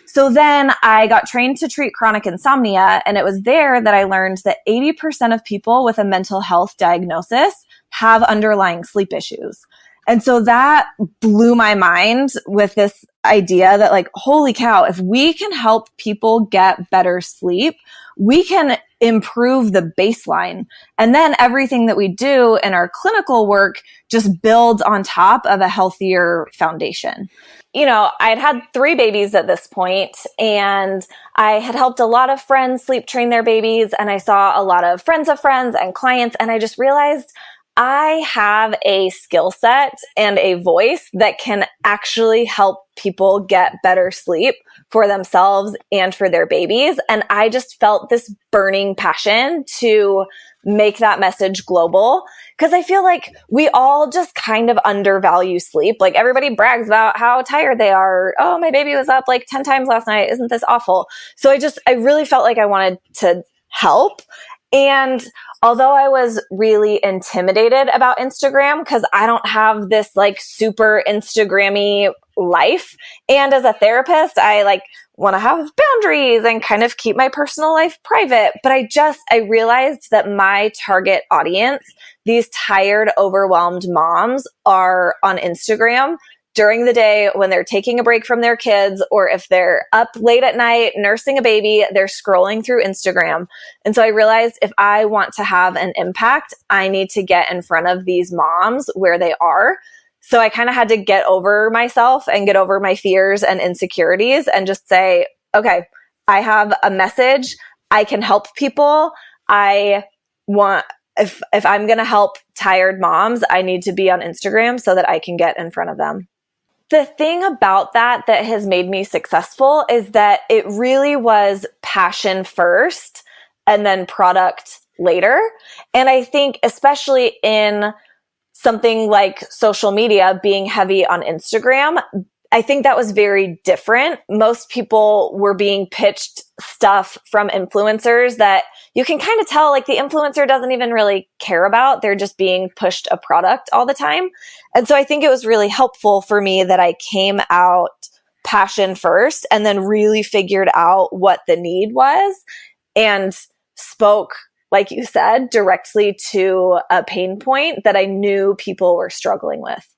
So then I got trained to treat chronic insomnia, and it was there that I learned that 80% of people with a mental health diagnosis have underlying sleep issues. And so that blew my mind with this idea that, like, holy cow, if we can help people get better sleep, we can improve the baseline. And then everything that we do in our clinical work just builds on top of a healthier foundation. You know, I'd had 3 babies at this point, and I had helped a lot of friends sleep train their babies, and I saw a lot of friends and clients, and I just realized I have a skill set and a voice that can actually help people get better sleep for themselves and for their babies. And I just felt this burning passion to make that message global, because I feel like we all just kind of undervalue sleep. Like, everybody brags about how tired they are. Oh, my baby was up like 10 times last night. Isn't this awful? So I really felt like I wanted to help. And although I was really intimidated about Instagram, because I don't have this like super Instagrammy life, and as a therapist, I like want to have boundaries and kind of keep my personal life private. But I realized that my target audience, these tired, overwhelmed moms, are on Instagram during the day when they're taking a break from their kids, or if they're up late at night nursing a baby, they're scrolling through Instagram. And so I realized if I want to have an impact, I need to get in front of these moms where they are. So I kind of had to get over myself and get over my fears and insecurities and just say, okay, I have a message. I can help people. If I'm going to help tired moms, I need to be on Instagram so that I can get in front of them. The thing about that has made me successful is that it really was passion first and then product later. And I think especially in something like social media being heavy on Instagram, I think that was very different. Most people were being pitched stuff from influencers that you can kind of tell, like, the influencer doesn't even really care about. They're just being pushed a product all the time. And so I think it was really helpful for me that I came out passion first and then really figured out what the need was and spoke, like you said, directly to a pain point that I knew people were struggling with.